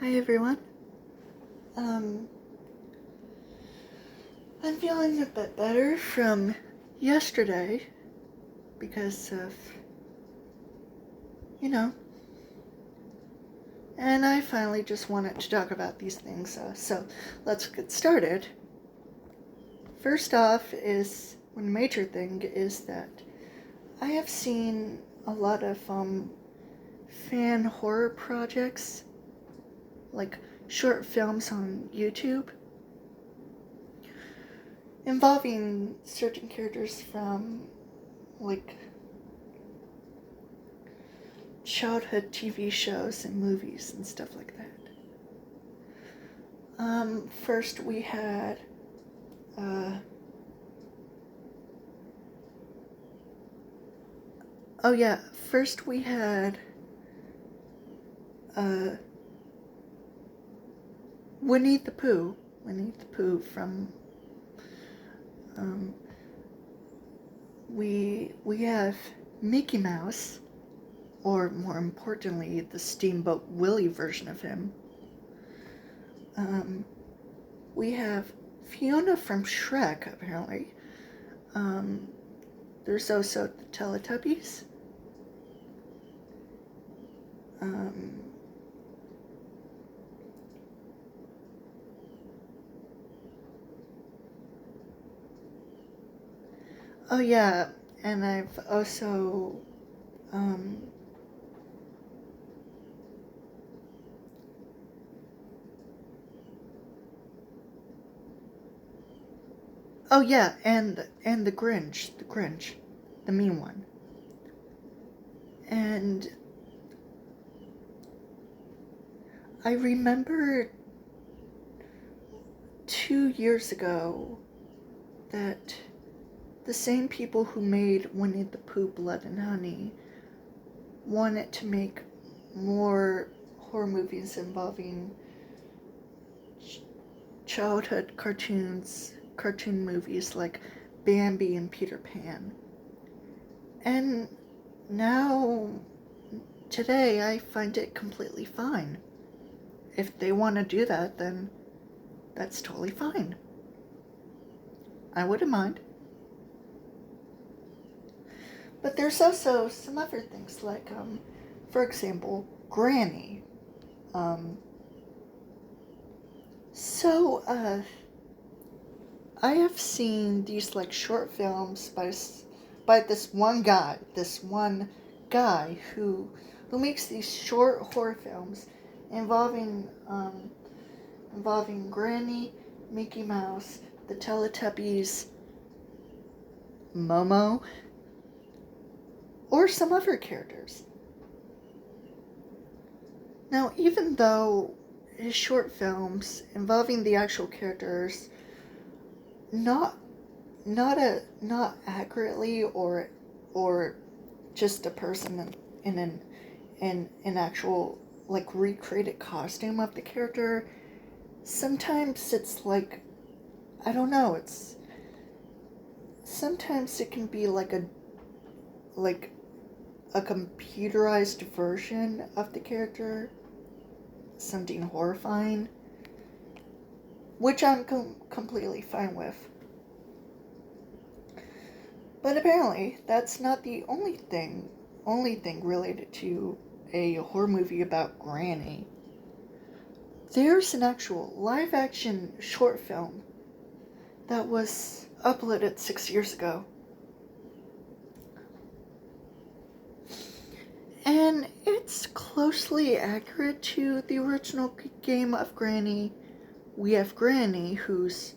Hi everyone. Um, I'm feeling a bit better from yesterday because of, you know, and I finally just wanted to talk about these things. So let's get started. First off is one major thing is that I have seen a lot of fan horror projects, like short films on YouTube involving certain characters from like childhood TV shows and movies and stuff like that. First we had uh, oh yeah, first we had uh, Winnie the Pooh. Winnie the Pooh from um, we have Mickey Mouse, or more importantly, the Steamboat Willie version of him. We have Fiona from Shrek, apparently. Um, there's also the Teletubbies. Um, oh yeah, and I've also um, oh yeah, and the Grinch, the mean one. And I remember 2 years ago that the same people who made Winnie the Pooh Blood and Honey wanted to make more horror movies involving childhood cartoon movies like Bambi and Peter Pan. And now, today, I find it completely fine. If they want to do that, then that's totally fine. I wouldn't mind. But there's also some other things like, for example, Granny. Um, so, I have seen these like short films by this one guy who makes these short horror films involving involving Granny, Mickey Mouse, the Teletubbies, Momo, or some other characters. Now, even though his short films involving the actual characters not not accurately or just a person in an actual like recreated costume of the character, sometimes it's like, I don't know, it's sometimes it can be like a computerized version of the character, something horrifying, which I'm completely fine with. But apparently, that's not the only thing related to a horror movie about Granny. There's an actual live action short film that was uploaded 6 years ago. And it's closely accurate to the original game of Granny. We have Granny, who's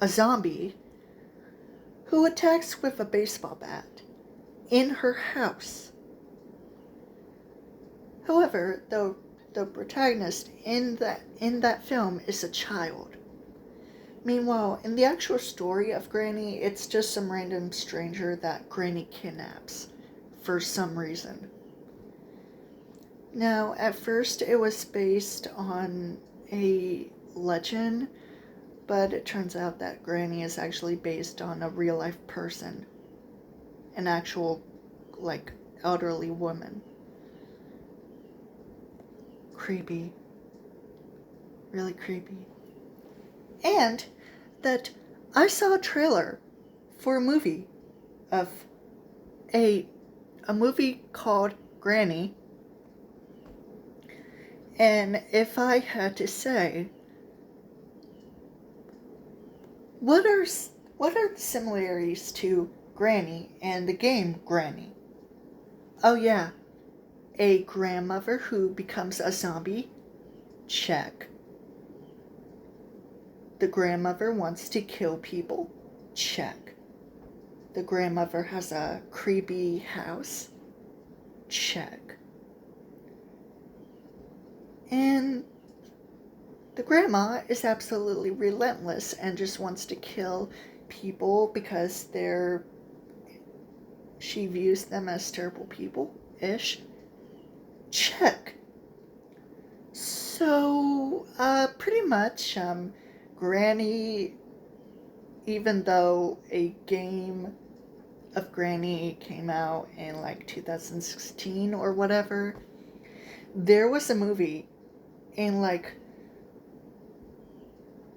a zombie, who attacks with a baseball bat in her house. However, the protagonist in that film is a child. Meanwhile, in the actual story of Granny, it's just some random stranger that Granny kidnaps for some reason. Now, at first it was based on a legend, but it turns out that Granny is actually based on a real life person, an actual, like, elderly woman. Creepy. really creepy. And that I saw a trailer for a movie of a movie called Granny. And if I had to say, what are the similarities to Granny and the game Granny? Oh yeah, a grandmother who becomes a zombie? Check. The grandmother wants to kill people? Check. The grandmother has a creepy house? Check. And the grandma is absolutely relentless and just wants to kill people because she views them as terrible people-ish. Check. So, pretty much, Granny, even though a game of Granny came out in like 2016 or whatever, there was a movie in like,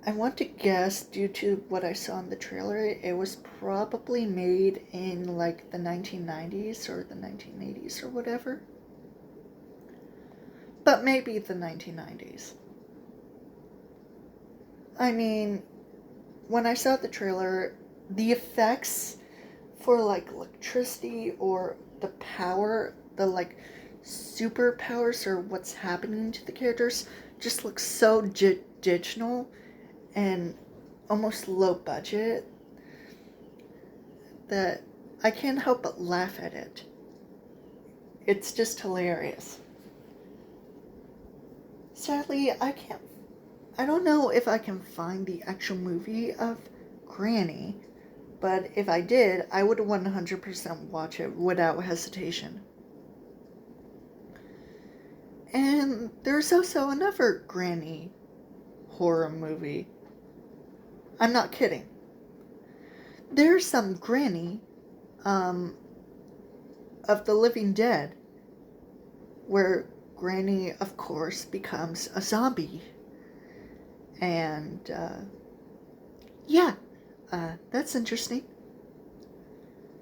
I want to guess, due to what I saw in the trailer, it was probably made in like the 1990s or the 1980s or whatever. But maybe the 1990s. I mean, when I saw the trailer, the effects for like electricity or the power, the like superpowers or what's happening to the characters just look so digital and almost low budget that I can't help but laugh at it. It's just hilarious. Sadly, I don't know if I can find the actual movie of Granny, but if I did, I would 100% watch it without hesitation. And there's also another Granny horror movie. I'm not kidding. There's some Granny of the Living Dead where Granny, of course, becomes a zombie. And, that's interesting.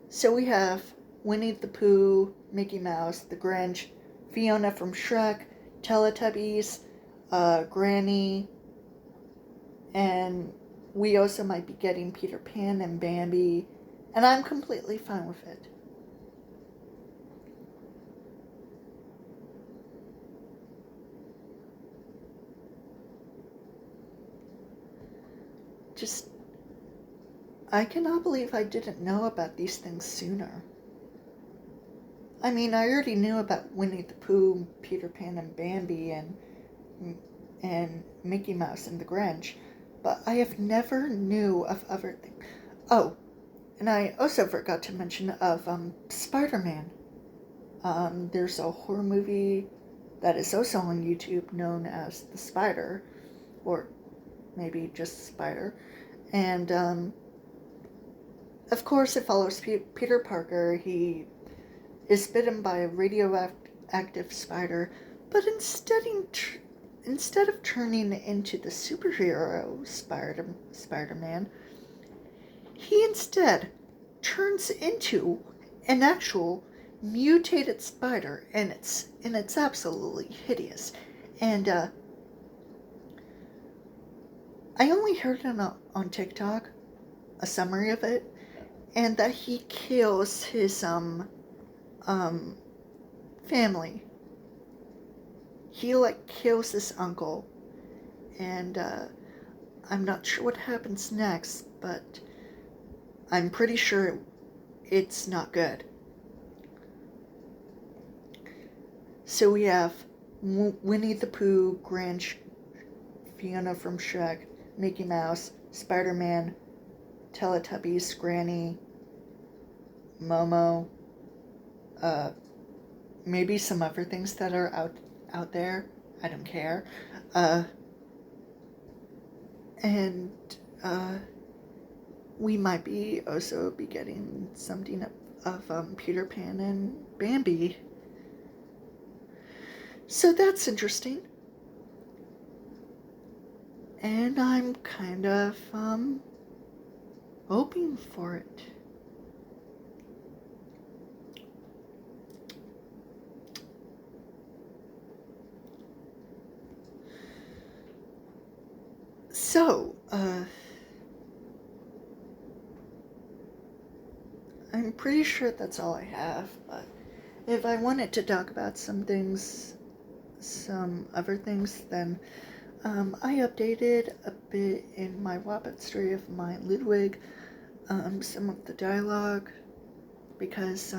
So we have Winnie the Pooh, Mickey Mouse, the Grinch, Fiona from Shrek, Teletubbies, Granny, and we also might be getting Peter Pan and Bambi, and I'm completely fine with it. Just, I cannot believe I didn't know about these things sooner. I mean, I already knew about Winnie the Pooh, Peter Pan and Bambi, and Mickey Mouse and the Grinch, but I have never knew of other things. Oh, and I also forgot to mention of Spider-Man. There's a horror movie that is also on YouTube known as The Spider, or maybe just Spider, and of course it follows Peter Parker. He is bitten by a radioactive spider, but instead of turning into the superhero Spider-Man, he instead turns into an actual mutated spider, and it's absolutely hideous. And I only heard it on TikTok, a summary of it, and that he kills his family. He like kills his uncle, and I'm not sure what happens next, but I'm pretty sure it's not good. So we have Winnie the Pooh, Grinch, Fiona from Shrek, Mickey Mouse, Spider-Man, Teletubbies, Granny, Momo, maybe some other things that are out there. I don't care. And we might be also be getting something of Peter Pan and Bambi. So that's interesting. And I'm kind of hoping for it. So, I'm pretty sure that's all I have, but if I wanted to talk about some other things, then I updated a bit in my Wattpad story of my Ludwig, some of the dialogue, because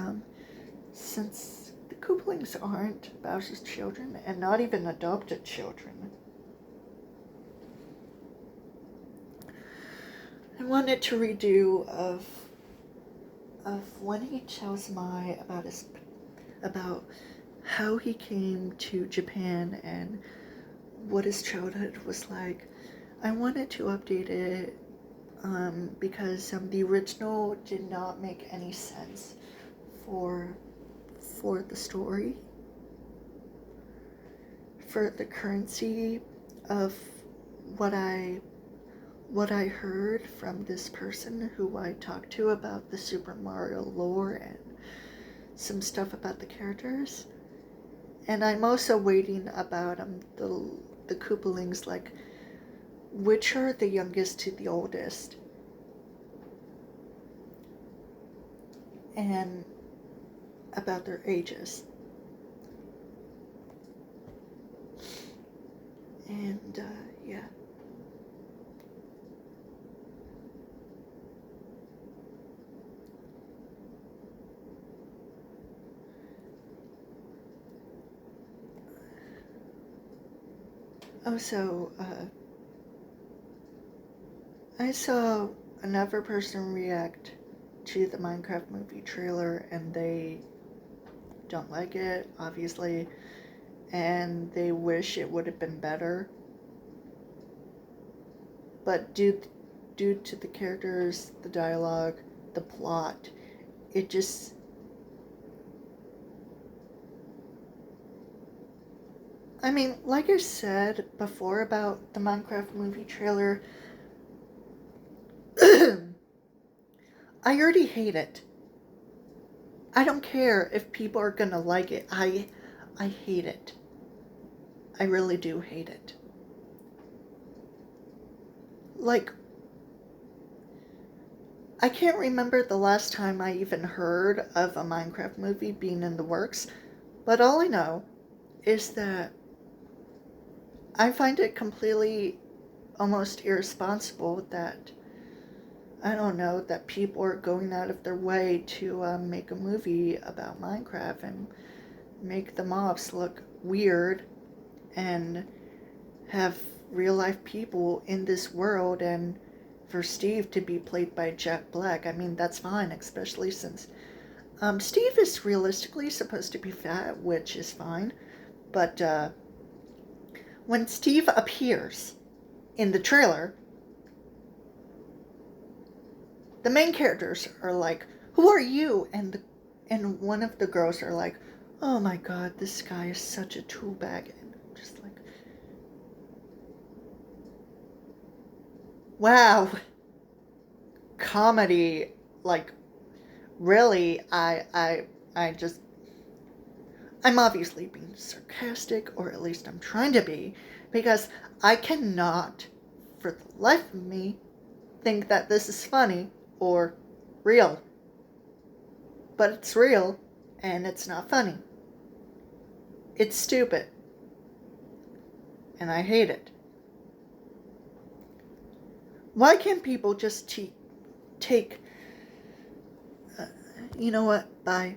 since the Koopalings aren't Bowser's children, and not even adopted children, I wanted to redo of when he tells Mai about how he came to Japan and what his childhood was like. I wanted to update it because the original did not make any sense for the story, for the currency of what I heard from this person who I talked to about the Super Mario lore and some stuff about the characters. And I'm also waiting about the Koopalings, like which are the youngest to the oldest, and about their ages. And yeah. Also, I saw another person react to the Minecraft movie trailer, and they don't like it, obviously, and they wish it would have been better. But due to the characters, the dialogue, the plot, it just... I mean, like I said before about the Minecraft movie trailer, I already hate it. I don't care if people are gonna like it. I hate it. I really do hate it. Like, I can't remember the last time I even heard of a Minecraft movie being in the works, but all I know is that I find it completely almost irresponsible that, I don't know, that people are going out of their way to make a movie about Minecraft and make the mobs look weird and have real life people in this world, and for Steve to be played by Jack Black. I mean, that's fine, especially since Steve is realistically supposed to be fat, which is fine. But when Steve appears in the trailer, the main characters are like, "Who are you?" And one of the girls are like, "Oh my God, this guy is such a tool bag." And I'm just like, wow, comedy, like, really, I just, I'm obviously being sarcastic, or at least I'm trying to be, because I cannot, for the life of me, think that this is funny or real. But it's real, and it's not funny. It's stupid, and I hate it. Why can't people just take... you know what? Bye.